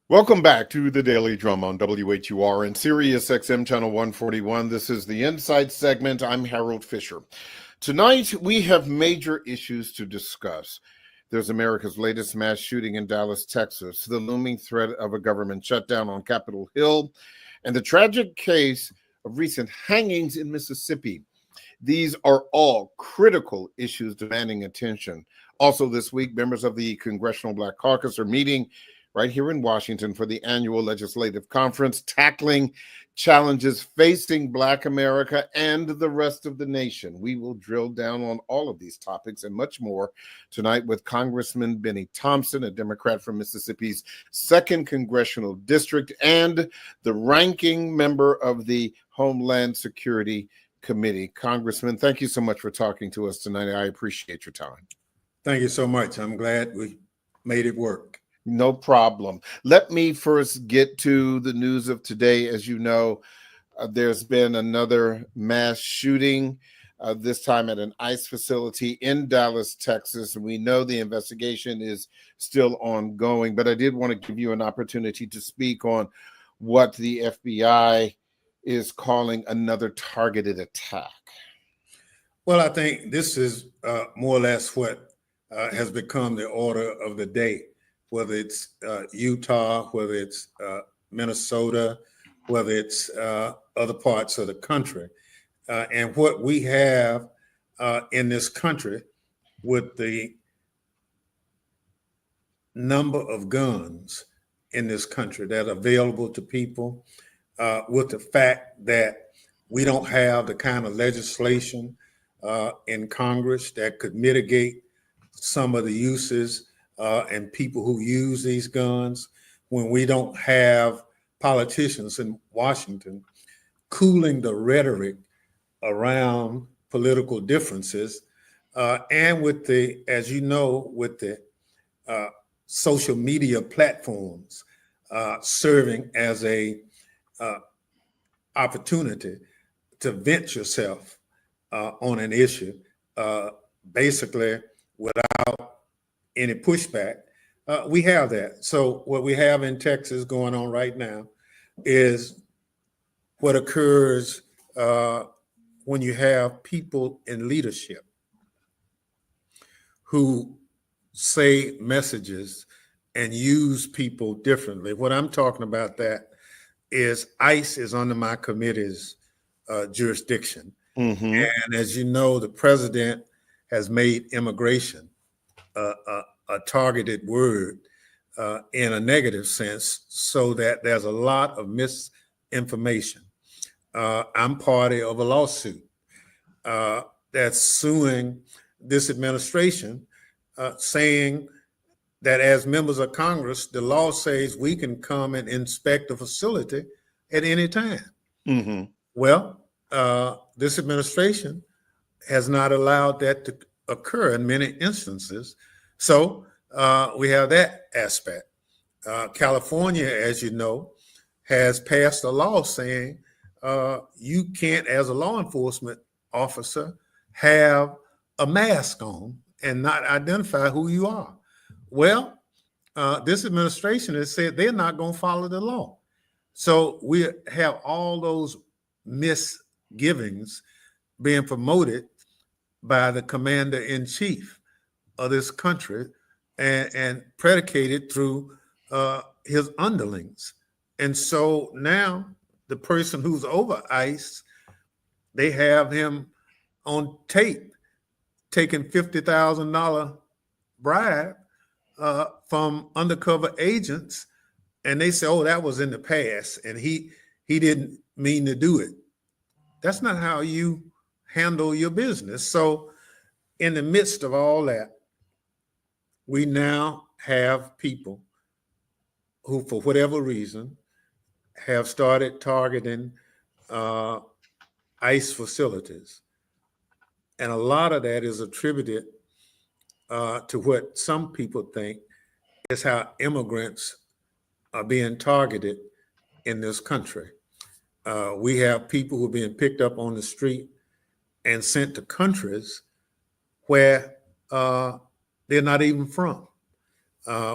Welcome back to the Daily Drum on WHUR and Sirius XM Channel 141. This is the Insight segment. I'm Harold Fisher. Tonight, we have major issues to discuss. There's America's latest mass shooting in Dallas, Texas, the looming threat of a government shutdown on Capitol Hill, and the tragic case of recent hangings in Mississippi. These are all critical issues demanding attention. Also this week, members of the Congressional Black Caucus are meeting right here in Washington for the annual legislative conference, tackling challenges facing Black America and the rest of the nation. We will drill down on all of these topics and much more tonight with Congressman Benny Thompson, a Democrat from Mississippi's 2nd Congressional District and the ranking member of the Homeland Security Committee. Congressman, thank you so much for talking to us tonight. I appreciate your time. Thank you so much. I'm glad we made it work. No problem. Let me first get to the news of today. As you know, there's been another mass shooting, this time at an ICE facility in Dallas, Texas. We know the investigation is still ongoing, but I did want to give you an opportunity to speak on what the FBI is calling another targeted attack. Well, I think this is more or less what has become the order of the day. Whether it's Utah, whether it's Minnesota, whether it's other parts of the country. And what we have in this country with the number of guns in this country that are available to people, with the fact that we don't have the kind of legislation in Congress that could mitigate some of the uses and people who use these guns, when we don't have politicians in Washington cooling the rhetoric around political differences, and with the, as you know, with the social media platforms serving as a opportunity to vent yourself on an issue, basically without any pushback, we have that. So what we have in Texas going on right now is what occurs when you have people in leadership who say messages and use people differently. What I'm talking about that is ICE is under my committee's jurisdiction. Mm-hmm. And as you know, the president has made immigration a targeted word in a negative sense, so that there's a lot of misinformation. I'm party of a lawsuit that's suing this administration, saying that as members of Congress, the law says we can come and inspect a facility at any time. Mm-hmm. Well, this administration has not allowed that to occur in many instances. So we have that aspect. California, as you know, has passed a law saying you can't, as a law enforcement officer, have a mask on and not identify who you are. Well, this administration has said they're not going to follow the law. So we have all those misgivings being promoted by the commander-in-chief of this country and predicated through his underlings. And so now the person who's over ICE, they have him on tape taking $50,000 bribe from undercover agents. And they say, oh, that was in the past and he didn't mean to do it. That's not how you handle your business. So in the midst of all that, we now have people who, for whatever reason, have started targeting ICE facilities. And a lot of that is attributed to what some people think is how immigrants are being targeted in this country. We have people who are being picked up on the street and sent to countries where they're not even from.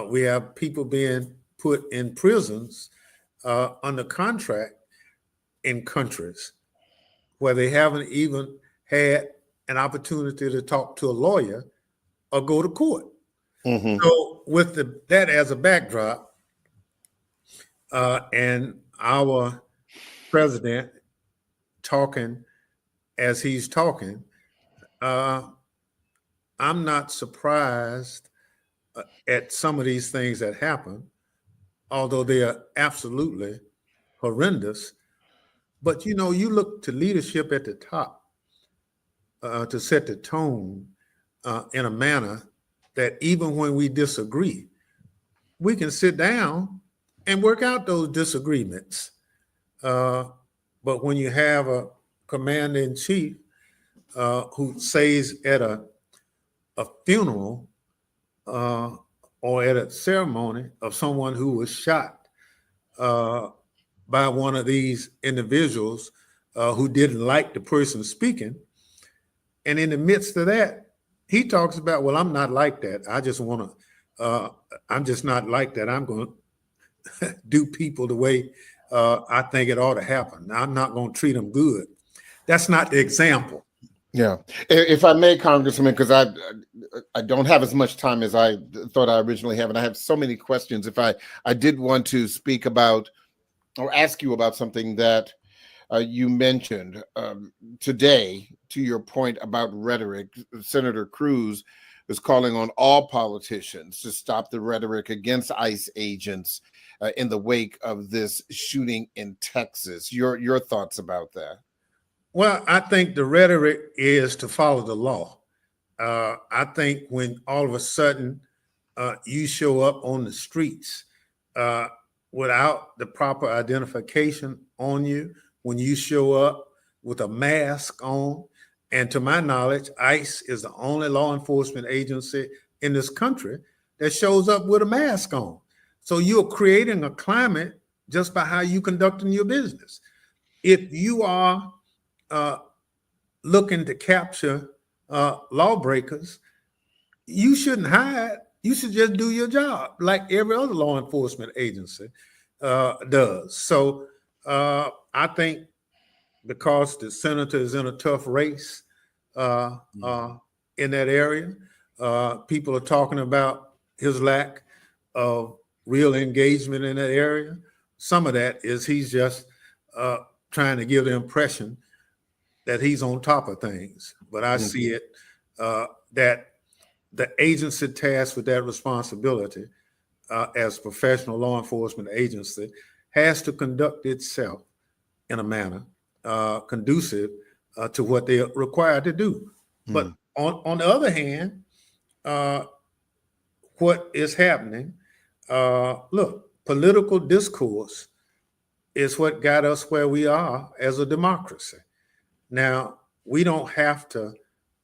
We have people being put in prisons under contract in countries where they haven't even had an opportunity to talk to a lawyer or go to court. Mm-hmm. So with that as a backdrop, and our president talking as he's talking, I'm not surprised at some of these things that happen, although they are absolutely horrendous. But you look to leadership at the top to set the tone in a manner that even when we disagree, we can sit down and work out those disagreements. But when you have a commander-in-chief who says at a funeral or at a ceremony of someone who was shot by one of these individuals who didn't like the person speaking, and in the midst of that, he talks about, well, I'm not like that. I'm just not like that. I'm going to do people the way I think it ought to happen. I'm not going to treat them good. That's not the example. Yeah. If I may, Congressman, because I don't have as much time as I thought I originally have, and I have so many questions. If I did want to speak about or ask you about something that you mentioned today, to your point about rhetoric. Senator Cruz is calling on all politicians to stop the rhetoric against ICE agents in the wake of this shooting in Texas. Your thoughts about that? Well, I think the rhetoric is to follow the law. I think when all of a sudden you show up on the streets without the proper identification on you, when you show up with a mask on, and to my knowledge, ICE is the only law enforcement agency in this country that shows up with a mask on. So you're creating a climate just by how you conducting your business. If you are looking to capture lawbreakers, you shouldn't hide. You should just do your job like every other law enforcement agency does. So I think because the senator is in a tough race in that area, people are talking about his lack of real engagement in that area. Some of that is he's just trying to give the impression that he's on top of things. But I see it that the agency tasked with that responsibility as professional law enforcement agency has to conduct itself in a manner conducive to what they're required to do. But on the other hand, what is happening, look, political discourse is what got us where we are as a democracy. Now, we don't have to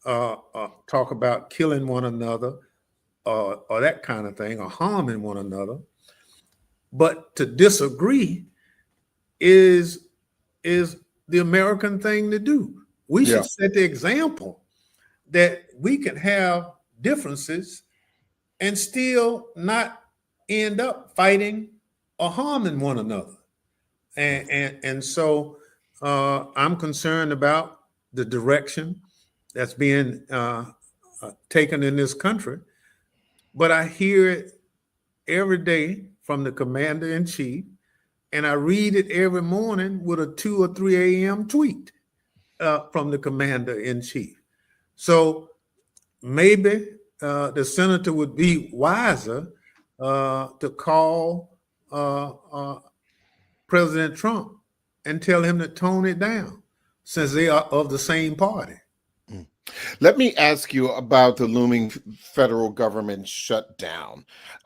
talk about killing one another or that kind of thing, or harming one another. But to disagree is the American thing to do. We should set the example that we can have differences and still not end up fighting or harming one another. And so I'm concerned about the direction that's being taken in this country. But I hear it every day from the commander-in-chief, and I read it every morning with a 2 or 3 a.m. tweet from the commander-in-chief. So maybe the senator would be wiser to call President Trump and tell him to tone it down, since they are of the same party. Let me ask you about the looming federal government shutdown.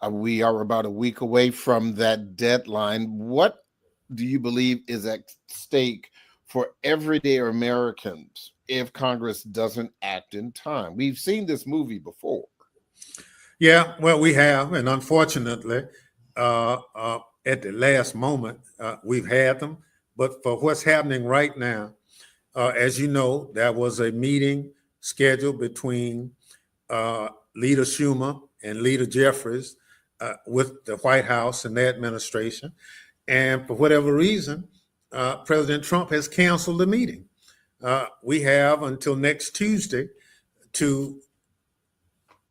We are about a week away from that deadline. What do you believe is at stake for everyday Americans if Congress doesn't act in time? We've seen this movie before. Yeah, well, we have. And unfortunately, at the last moment, we've had them. But for what's happening right now, as you know, there was a meeting scheduled between Leader Schumer and Leader Jeffries with the White House and their administration. And for whatever reason, President Trump has canceled the meeting. We have until next Tuesday to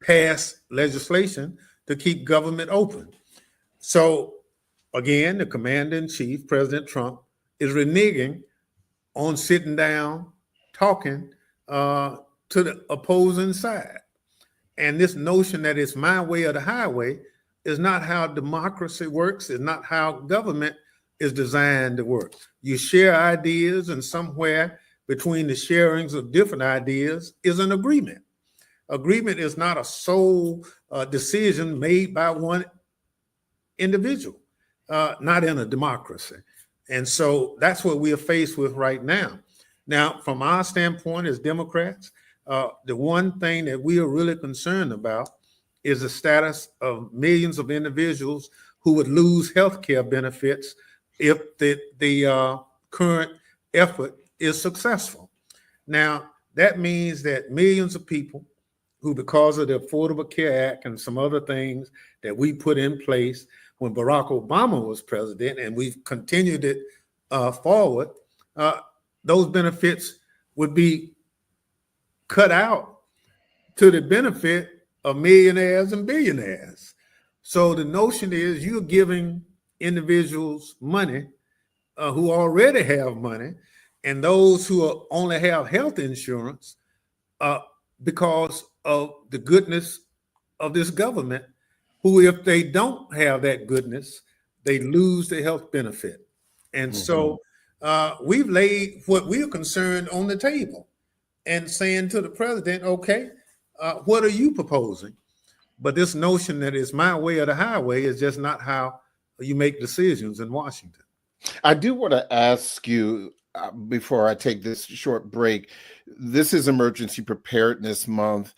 pass legislation to keep government open. So again, the commander-in-chief, President Trump, is reneging on sitting down, talking to the opposing side. And this notion that it's my way or the highway is not how democracy works, is not how government is designed to work. You share ideas, and somewhere between the sharings of different ideas is an agreement. Agreement is not a sole decision made by one individual, not in a democracy. And so that's what we are faced with right now. Now, from our standpoint as Democrats, the one thing that we are really concerned about is the status of millions of individuals who would lose health care benefits if the current effort is successful. Now, that means that millions of people who, because of the Affordable Care Act and some other things that we put in place when Barack Obama was president, and we've continued it forward, those benefits would be cut out to the benefit of millionaires and billionaires. So the notion is you're giving individuals money who already have money, and those who only have health insurance because of the goodness of this government, who, if they don't have that goodness, they lose the health benefit. And so we've laid what we're concerned on the table and saying to the president, okay, what are you proposing? But this notion that it's my way or the highway is just not how you make decisions in Washington. I do want to ask you, before I take this short break, this is Emergency Preparedness Month.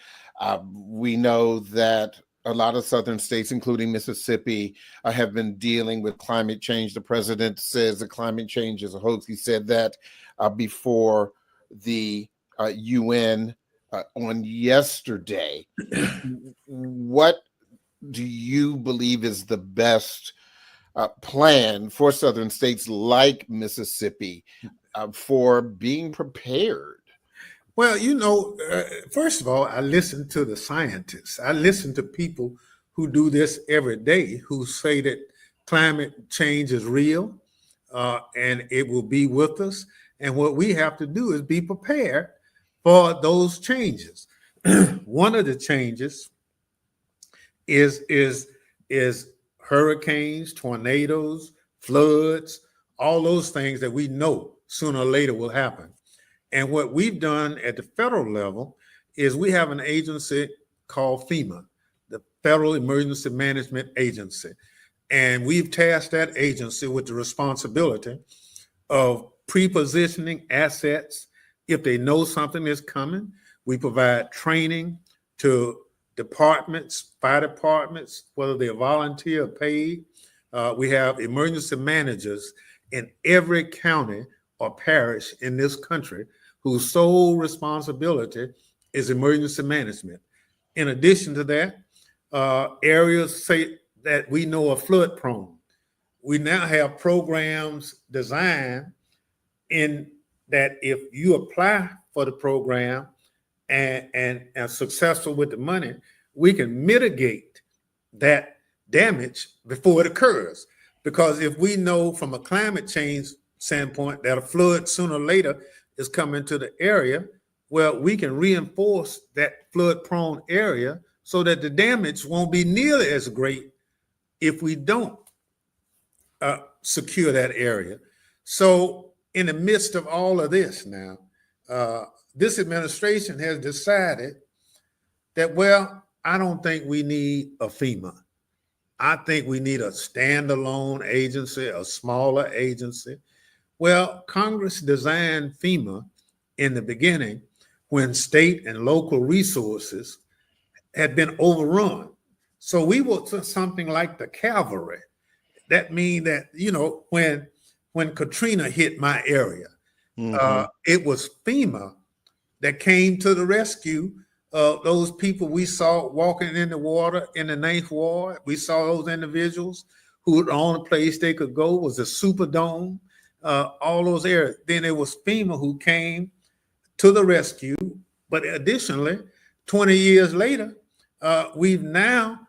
We know that a lot of southern states, including Mississippi, have been dealing with climate change. The president says that climate change is a hoax. He said that before the UN on yesterday. What do you believe is the best plan for southern states like Mississippi for being prepared? Well, first of all, I listen to the scientists. I listen to people who do this every day, who say that climate change is real and it will be with us. And what we have to do is be prepared for those changes. One of the changes is hurricanes, tornadoes, floods, all those things that we know sooner or later will happen. And what we've done at the federal level is we have an agency called FEMA, the Federal Emergency Management Agency. And we've tasked that agency with the responsibility of pre-positioning assets. If they know something is coming, we provide training to departments, fire departments, whether they're volunteer or paid. We have emergency managers in every county or parish in this country whose sole responsibility is emergency management. In addition to that, areas say that we know are flood prone. We now have programs designed in that if you apply for the program and are successful with the money, we can mitigate that damage before it occurs. Because if we know from a climate change standpoint that a flood sooner or later is coming to the area, well, we can reinforce that flood-prone area so that the damage won't be nearly as great if we don't secure that area. So in the midst of all of this now, this administration has decided that, well, I don't think we need a FEMA. I think we need a standalone agency, a smaller agency. Well, Congress designed FEMA in the beginning when state and local resources had been overrun. So we were something like the cavalry. That means that, when Katrina hit my area, it was FEMA that came to the rescue those people we saw walking in the water in the 9th Ward. We saw those individuals who the only place they could go was the Superdome, all those areas. Then it was FEMA who came to the rescue. But additionally, 20 years later, we've now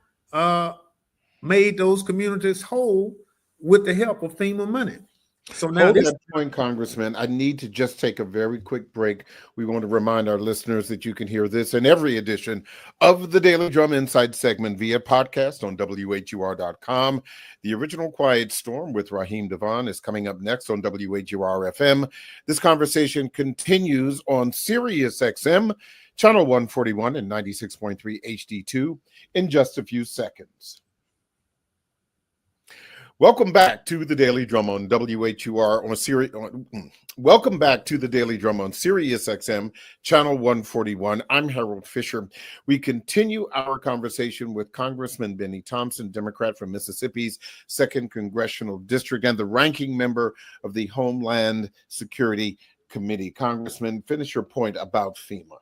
made those communities whole with the help of FEMA money. So now Hold that point, Congressman. I need to just take a very quick break. We want to remind our listeners that you can hear this and every edition of the Daily Drum Insight segment via podcast on WHUR.com. The original Quiet Storm with Raheem Devon is coming up next on WHUR-FM. This conversation continues on Sirius XM, channel 141 and 96.3 HD2 in just a few seconds. Welcome back to the Daily Drum on WHUR on Sirius. Welcome back to the Daily Drum on Sirius XM, channel 141. I'm Harold Fisher. We continue our conversation with Congressman Benny Thompson, Democrat from Mississippi's 2nd Congressional District and the ranking member of the Homeland Security Committee. Congressman, finish your point about FEMA.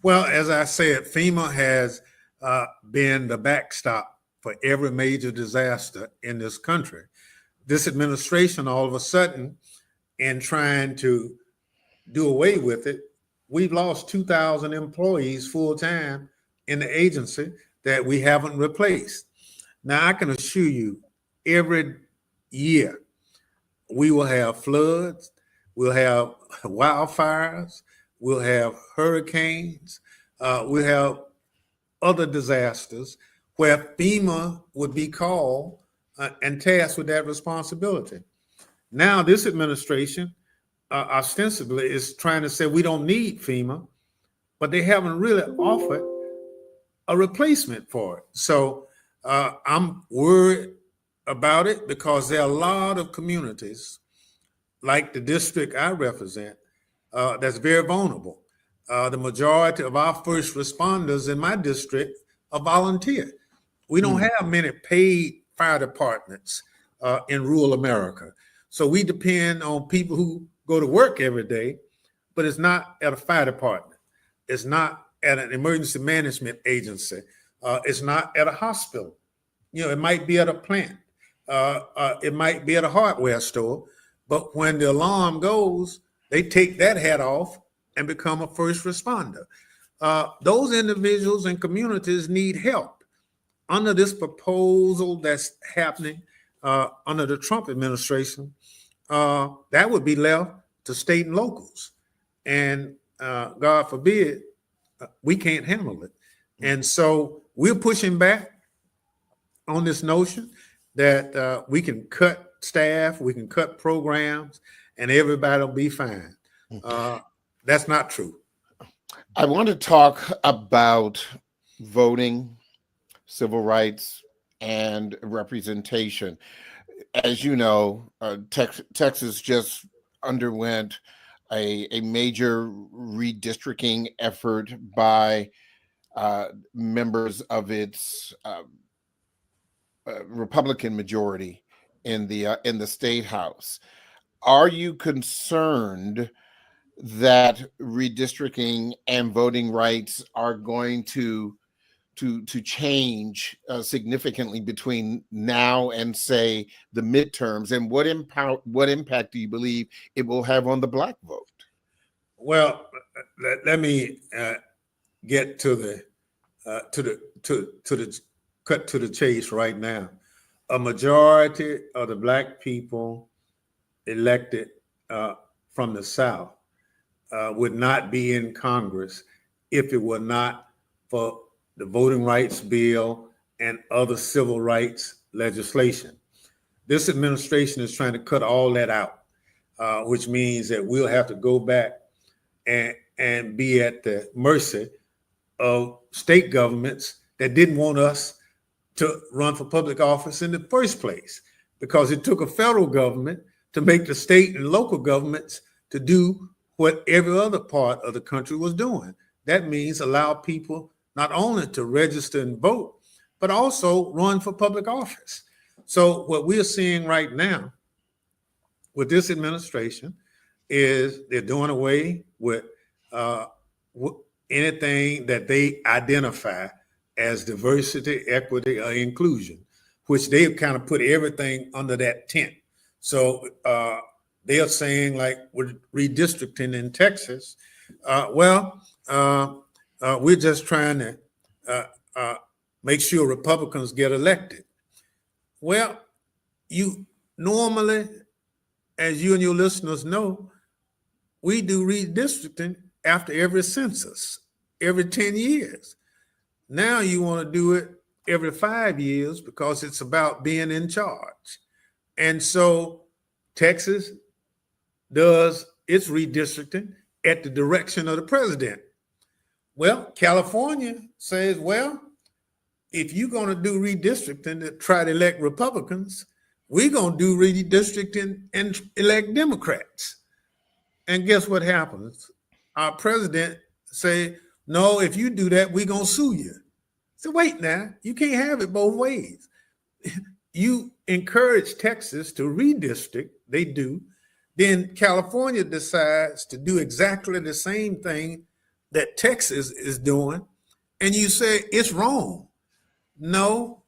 Well, as I said, FEMA has been the backstop for every major disaster in this country. This administration, all of a sudden, in trying to do away with it, we've lost 2,000 employees full-time in the agency that we haven't replaced. Now, I can assure you, every year, we will have floods, we'll have wildfires, we'll have hurricanes, we'll have other disasters where FEMA would be called and tasked with that responsibility. Now, this administration ostensibly is trying to say we don't need FEMA, but they haven't really offered a replacement for it. So I'm worried about it because there are a lot of communities, like the district I represent, that's very vulnerable. The majority of our first responders in my district are volunteer. We don't have many paid fire departments in rural America. So we depend on people who go to work every day, but it's not at a fire department. It's not at an emergency management agency. It's not at a hospital. You know, it might be at a plant. It might be at a hardware store. But when the alarm goes, they take that hat off and become a first responder. Those individuals and communities need help. Under this proposal that's happening under the Trump administration, that would be left to state and locals. And God forbid, we can't handle it. And so we're pushing back on this notion that we can cut staff, we can cut programs, and everybody will be fine. That's not true. I want to talk about voting, civil rights, and representation. As you know, Texas just underwent a major redistricting effort by members of its Republican majority in the state house. Are you concerned that redistricting and voting rights are going to change significantly between now and, say, the midterms, and what impact do you believe it will have on the Black vote? Well, let me get to the cut to the chase right now. A majority of the Black people elected from the South would not be in Congress if it were not for the voting rights bill and other civil rights legislation. This administration is trying to cut all that out, which means that we'll have to go back and be at the mercy of state governments that didn't want us to run for public office in the first place, because it took a federal government to make the state and local governments to do what every other part of the country was doing. That means allow people not only to register and vote, but also run for public office. So what we're seeing right now with this administration is they're doing away with anything that they identify as diversity, equity, or inclusion, which they've kind of put everything under that tent. So they are saying, like with redistricting in Texas, we're just trying to make sure Republicans get elected. Well, you normally, as you and your listeners know, we do redistricting after every census, every 10 years. Now you want to do it every 5 years because it's about being in charge. And so Texas does its redistricting at the direction of the president. Well, California says, well, if you're going to do redistricting to try to elect Republicans, we're going to do redistricting and elect Democrats. And guess what happens? Our president say, no, if you do that, we're going to sue you. So wait now, you can't have it both ways. You encourage Texas to redistrict, they do. Then California decides to do exactly the same thing that Texas is doing. And you say it's wrong. No,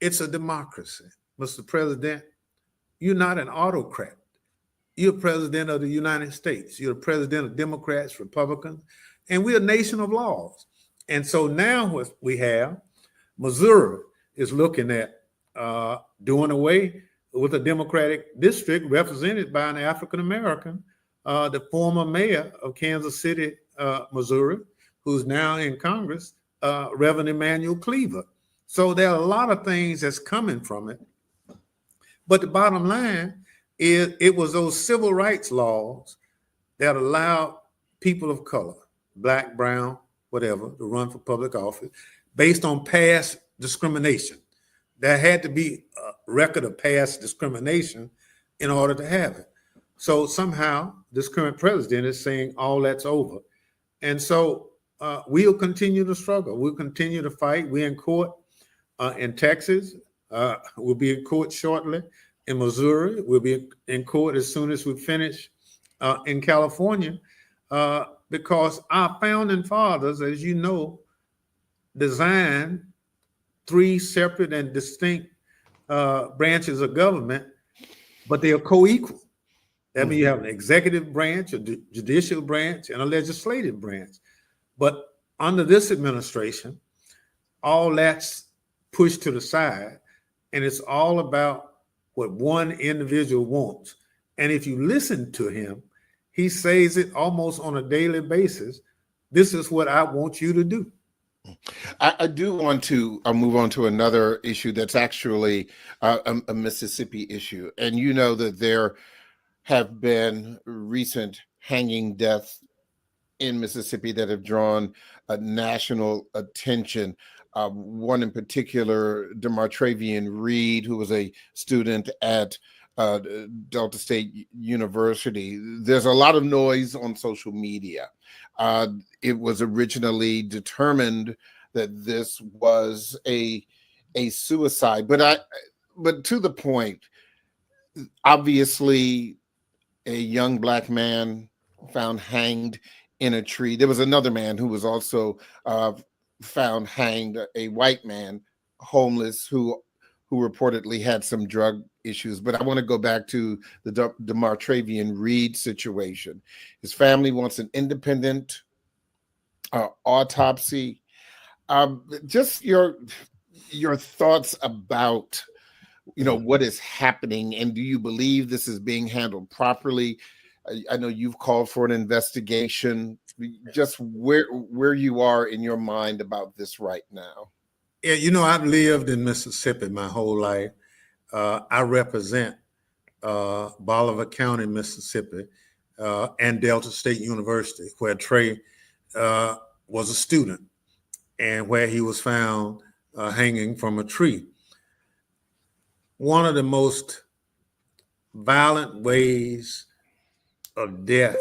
it's a democracy. Mr. President, you're not an autocrat. You're president of the United States. You're the president of Democrats, Republicans, and we're a nation of laws. And so now what we have, Missouri is looking at doing away with a Democratic district represented by an African-American, the former mayor of Kansas City, Missouri, who's now in Congress, Reverend Emanuel Cleaver. So there are a lot of things that's coming from it. But the bottom line is it was those civil rights laws that allowed people of color, black, brown, whatever, to run for public office based on past discrimination. There had to be a record of past discrimination in order to have it. So somehow this current president is saying all that's over. And so we'll continue to struggle. We'll continue to fight. We're in court in Texas. We'll be in court shortly in Missouri. We'll be in court as soon as we finish in California, because our founding fathers, as you know, designed 3 separate and distinct branches of government, but they are co-equal. That means you have an executive branch, a judicial branch, and a legislative branch. But under this administration, all that's pushed to the side, and it's all about what one individual wants. And if you listen to him, he says it almost on a daily basis. This is what I want you to do. I do want to move on to another issue that's actually a Mississippi issue. And you know that there have been recent hanging deaths in Mississippi that have drawn national attention. One in particular, Demartravian Reed, who was a student at Delta State University. There's a lot of noise on social media. It was originally determined that this was a suicide, but to the point, obviously, a young black man found hanged in a tree. There was another man who was also found hanged, a white man, homeless, who reportedly had some drug issues. But I want to go back to the Demartravian Reed situation. His family wants an independent autopsy. Just your thoughts about, what is happening, and do you believe this is being handled properly? I know you've called for an investigation. Just where you are in your mind about this right now. Yeah, I've lived in Mississippi my whole life. I represent Bolivar County, Mississippi, and Delta State University, where Trey was a student and where he was found hanging from a tree. One of the most violent ways of death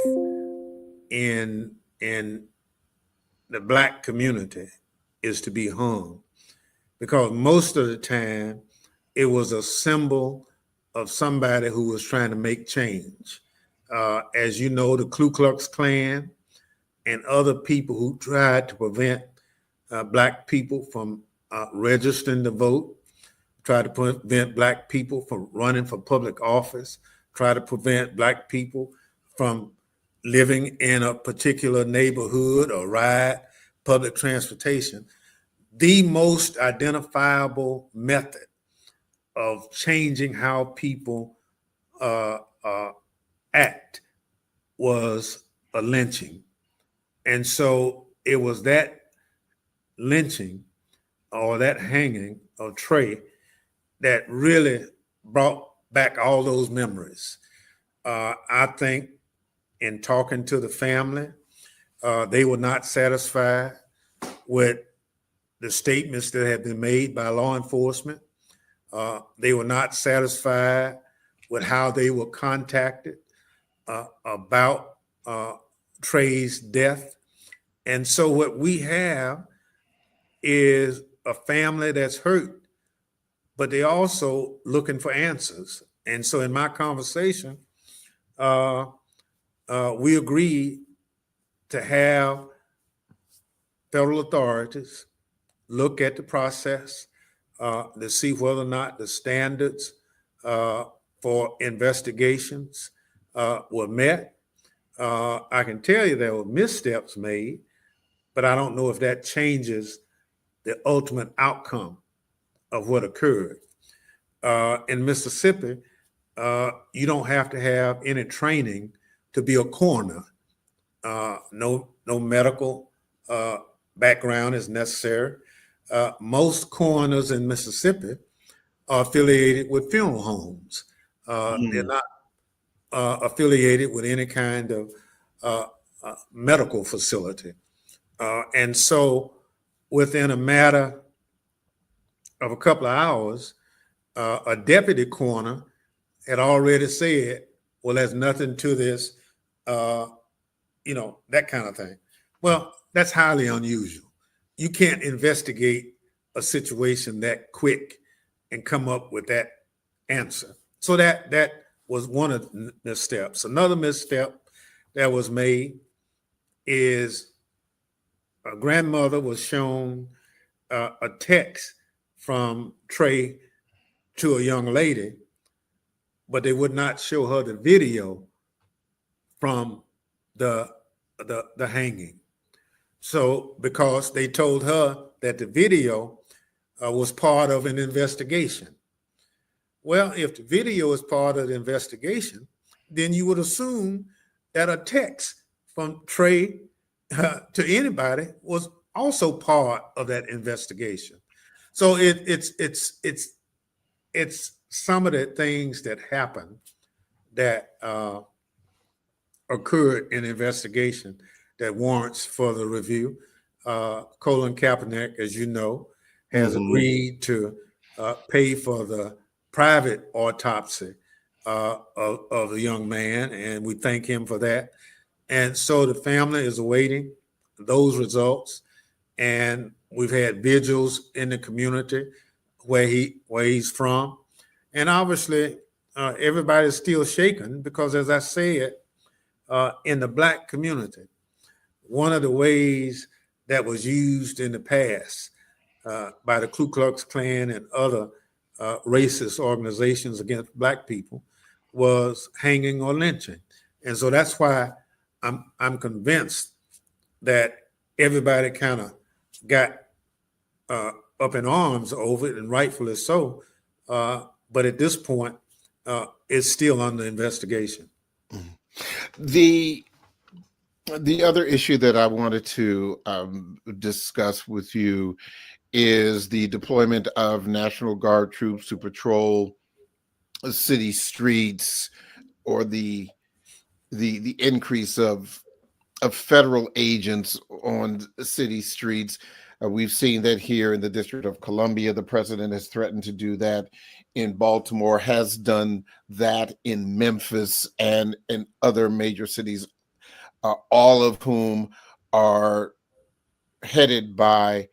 in the Black community is to be hung, because most of the time it was a symbol of somebody who was trying to make change. As you know, the Ku Klux Klan and other people who tried to prevent Black people from registering to vote, tried to prevent Black people from running for public office, tried to prevent Black people from living in a particular neighborhood or ride public transportation. The most identifiable method of changing how people act was a lynching. And so it was that lynching or that hanging of Trey that really brought back all those memories. I think in talking to the family, they were not satisfied with the statements that had been made by law enforcement. They were not satisfied with how they were contacted about Trey's death. And so what we have is a family that's hurt, but they're also looking for answers. And so in my conversation, we agreed to have federal authorities look at the process to see whether or not the standards for investigations were met. I can tell you there were missteps made, but I don't know if that changes the ultimate outcome of what occurred. In Mississippi, you don't have to have any training to be a coroner. No medical background is necessary. Most coroners in Mississippi are affiliated with funeral homes. They're not affiliated with any kind of medical facility. And so within a matter of a couple of hours, a deputy coroner had already said, well, there's nothing to this, that kind of thing. Well, that's highly unusual. You can't investigate a situation that quick and come up with that answer. So that was one of the missteps. Another misstep that was made is a grandmother was shown a text from Trey to a young lady, but they would not show her the video from the hanging. So because they told her that the video was part of an investigation. Well, if the video is part of the investigation, then you would assume that a text from Trey to anybody was also part of that investigation. So it's some of the things that happened that occurred in investigation that warrants further review. Colin Kaepernick, as you know, has agreed to pay for the private autopsy of the young man, and we thank him for that. And so the family is awaiting those results, and we've had vigils in the community where he's from, and obviously everybody's still shaken because, as I said, in the Black community, one of the ways that was used in the past by the Ku Klux Klan and other racist organizations against Black people was hanging or lynching. And so that's why I'm convinced that everybody kind of got up in arms over it, and rightfully so. But at this point, it's still under investigation. The other issue that I wanted to discuss with you is the deployment of National Guard troops to patrol city streets, or the increase of federal agents on city streets. We've seen that here in the District of Columbia. The president has threatened to do that in Baltimore, has done that in Memphis and in other major cities, all of whom are headed by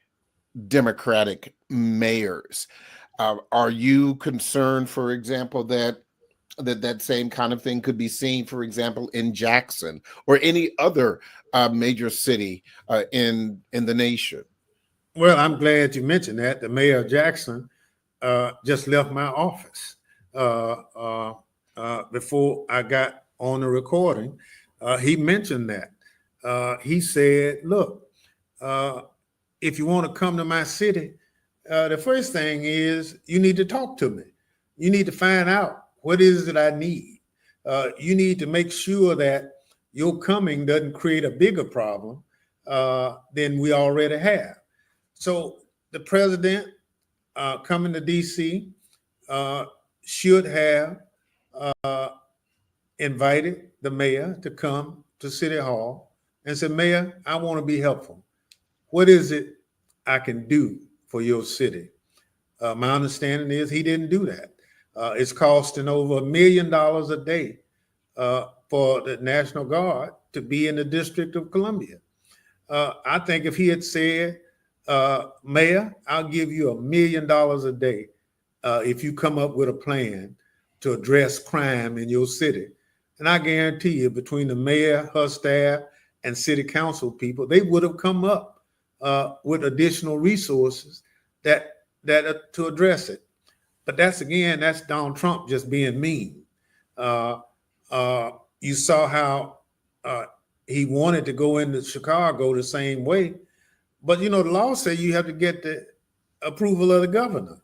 Democratic mayors. Are you concerned, for example, that that same kind of thing could be seen, for example, in Jackson or any other major city in the nation? Well, I'm glad you mentioned that. The mayor of Jackson just left my office before I got on the recording. He mentioned that. He said, look, if you want to come to my city, the first thing is you need to talk to me. You need to find out what is it I need. You need to make sure that your coming doesn't create a bigger problem than we already have. So the president coming to DC should have invited the mayor to come to City Hall and said, Mayor, I want to be helpful. What is it I can do for your city? My understanding is he didn't do that. It's costing over $1 million a day for the National Guard to be in the District of Columbia. I think if he had said, Mayor, I'll give you $1 million a day if you come up with a plan to address crime in your city. And I guarantee you, between the mayor, her staff, and city council people, they would have come up with additional resources that to address it. But that's Donald Trump just being mean. You saw how he wanted to go into Chicago the same way. But, the law says you have to get the approval of the governor.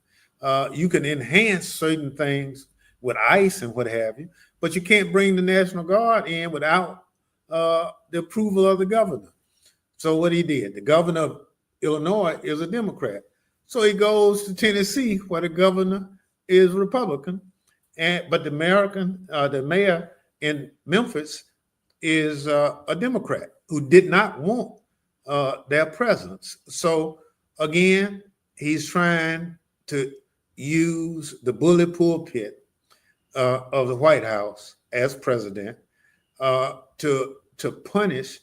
You can enhance certain things with ICE and what have you, but you can't bring the National Guard in without the approval of the governor. So what he did, the governor of Illinois is a Democrat. So he goes to Tennessee, where the governor is Republican, but the mayor in Memphis is a Democrat who did not want their presence. So again, he's trying to use the bully pulpit of the White House as president to punish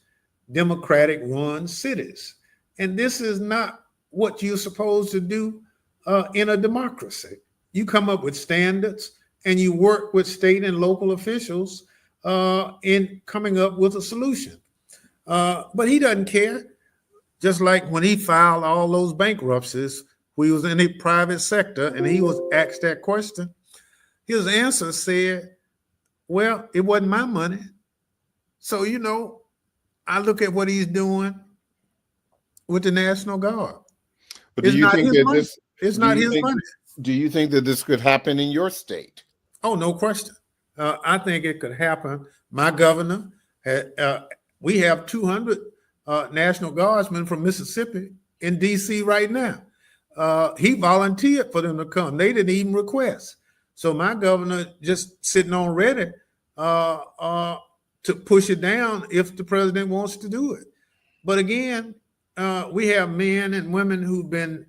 Democratic-run cities. And this is not what you're supposed to do in a democracy. You come up with standards and you work with state and local officials in coming up with a solution. But he doesn't care. Just like when he filed all those bankruptcies, we was in the private sector and he was asked that question, his answer said, well, it wasn't my money. So, I look at what he's doing with the National Guard. But do you think that this it's not his money. Do you think that this could happen in your state? Oh, no question. I think it could happen. My governor, we have 200 National Guardsmen from Mississippi in DC right now. He volunteered for them to come. They didn't even request. So my governor just sitting on ready to push it down if the president wants to do it. But again, we have men and women who've been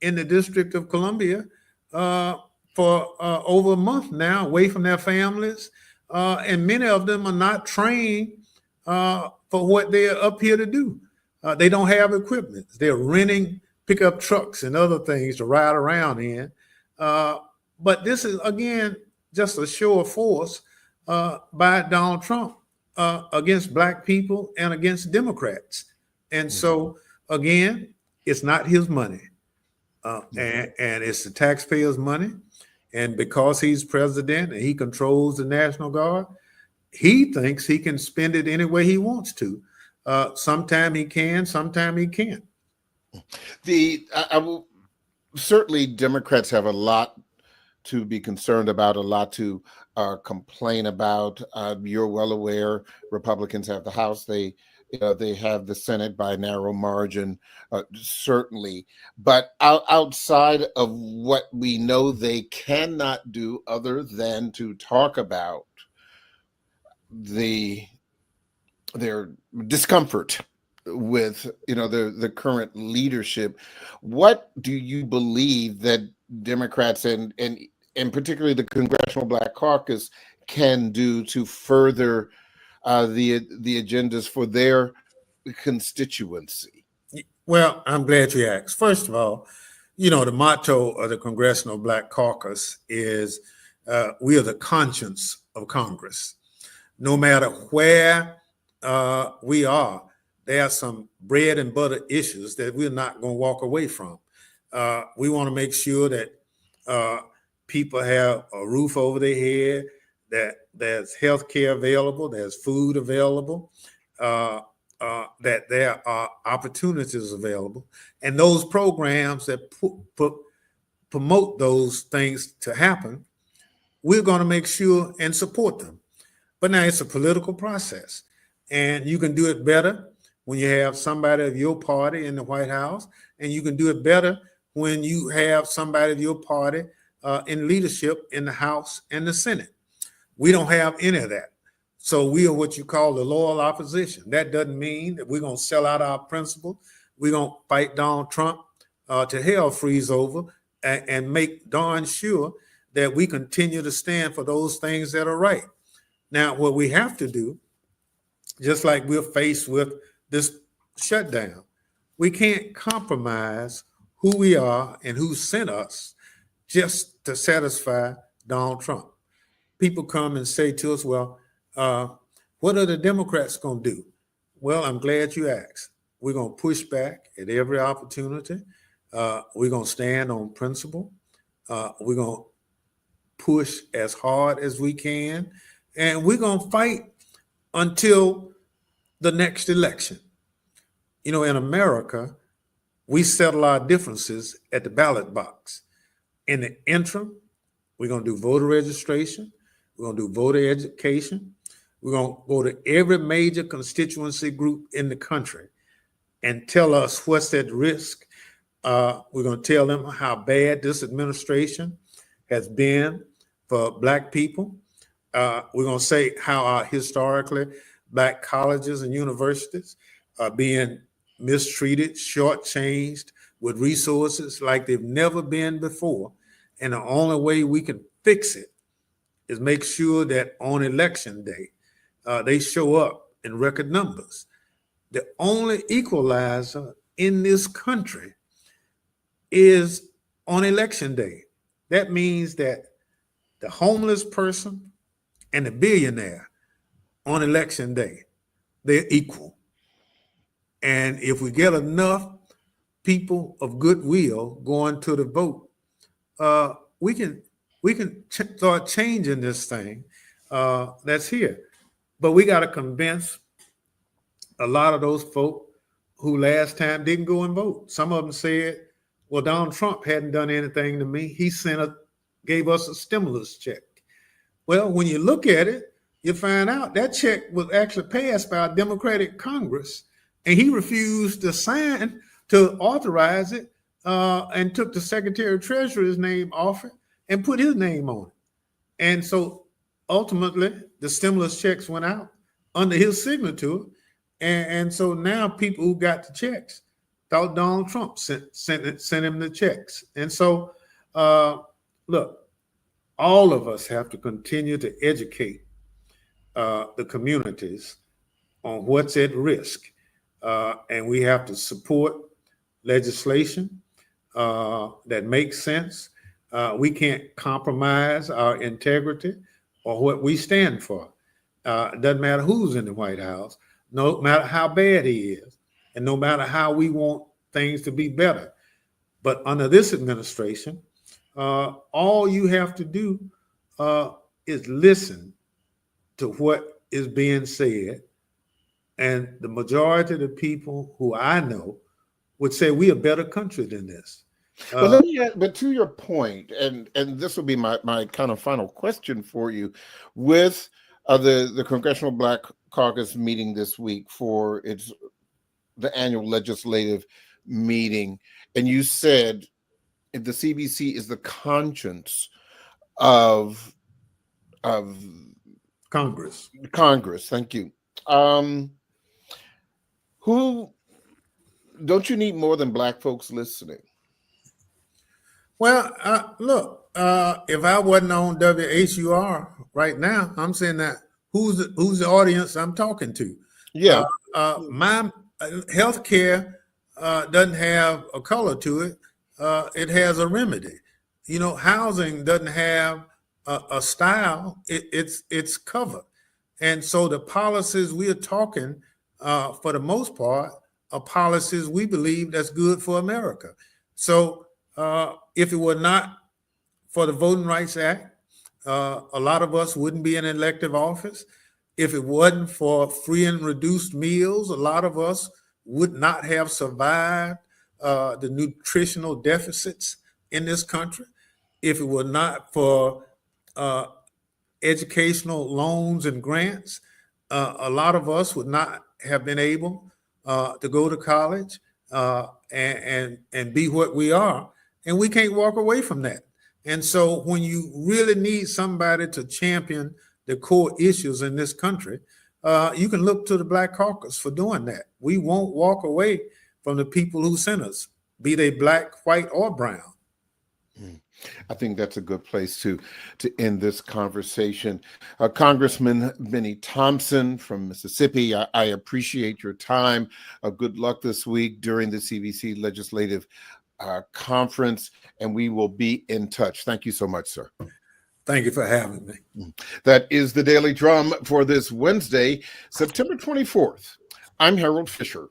in the District of Columbia for over a month now, away from their families, and many of them are not trained for what they're up here to do. They don't have equipment. They're renting pickup trucks and other things to ride around in. But this is, again, just a show of force by Donald Trump against Black people and against Democrats. And so, again, it's not his money. And it's the taxpayers' money. And because he's president and he controls the National Guard, he thinks he can spend it any way he wants to. Sometime he can, sometime he can't. Certainly Democrats have a lot to be concerned about, a lot to complain about. You're well aware Republicans have the House. They have the Senate by a narrow margin, certainly. But outside of what we know they cannot do other than to talk about their discomfort with the current leadership, what do you believe that Democrats and particularly the Congressional Black Caucus can do to further the agendas for their constituency? Well, I'm glad you asked. First of all, the motto of the Congressional Black Caucus is We are the conscience of Congress. No matter where we are, there are some bread and butter issues that we're not going to walk away from. We want to make sure that people have a roof over their head, that there's health care available, there's food available, that there are opportunities available. And those programs that promote those things to happen, we're going to make sure and support them. But now it's a political process, and you can do it better when you have somebody of your party in the White House, and you can do it better when you have somebody of your party in leadership in the House and the Senate. We don't have any of that. So we are what you call the loyal opposition. That doesn't mean that we're going to sell out our principles. We're going to fight Donald Trump to hell freeze over and make darn sure that we continue to stand for those things that are right. Now, what we have to do, just like we're faced with this shutdown, we can't compromise who we are and who sent us just to satisfy Donald Trump. People come and say to us, well, what are the Democrats going to do? Well, I'm glad you asked. We're going to push back at every opportunity. We're going to stand on principle. We're going to push as hard as we can. And we're going to fight until the next election. You know, in America, we settle our differences at the ballot box. In the interim, we're going to do voter registration. We're going to do voter education. We're going to go to every major constituency group in the country and tell us what's at risk. We're going to tell them how bad this administration has been for Black people. We're going to say how historically Black colleges and universities are being mistreated, shortchanged with resources like they've never been before. And the only way we can fix it is make sure that on election day, they show up in record numbers. The only equalizer in this country is on election day. That means that the homeless person and the billionaire on election day, they're equal. And if we get enough people of goodwill going to the vote, we can start changing this thing that's here. But we got to convince a lot of those folk who last time didn't go and vote. Some of them said, well, Donald Trump hadn't done anything to me. He gave us a stimulus check. Well, when you look at it, you find out that check was actually passed by a Democratic Congress, and he refused to sign to authorize it and took the Secretary of Treasury's name off it and put his name on it. And so ultimately, the stimulus checks went out under his signature. And so now people who got the checks thought Donald Trump sent him the checks. And so, look, all of us have to continue to educate the communities on what's at risk. And we have to support legislation that makes sense. We can't compromise our integrity or what we stand for. It doesn't matter who's in the White House, no matter how bad he is, and no matter how we want things to be better. But under this administration, all you have to do is listen to what is being said. And the majority of the people who I know would say we a better country than this. Well, but to your point, and this will be my kind of final question for you, with the Congressional Black Caucus meeting this week for the annual legislative meeting, and you said the CBC is the conscience of Congress. Thank you. Who don't you need more than Black folks listening? Well, look, if I wasn't on WHUR right now, I'm saying that who's the audience I'm talking to? Yeah. My healthcare doesn't have a color to it. It has a remedy. You know, housing doesn't have a style, it's covered. And so the policies we are talking, for the most part, are policies we believe that's good for America. So if it were not for the Voting Rights Act, a lot of us wouldn't be in elective office. If it wasn't for free and reduced meals, a lot of us would not have survived the nutritional deficits in this country. If it were not for educational loans and grants, a lot of us would not have been able to go to college and be what we are. And we can't walk away from that. And so when you really need somebody to champion the core issues in this country, you can look to the Black Caucus for doing that. We won't walk away from the people who sent us, be they black, white, or brown. I think that's a good place to end this conversation. Congressman Benny Thompson from Mississippi, I appreciate your time. Good luck this week during the CBC Legislative Conference, and we will be in touch. Thank you so much, sir. Thank you for having me. That is the Daily Drum for this Wednesday, September 24th. I'm Harold Fisher.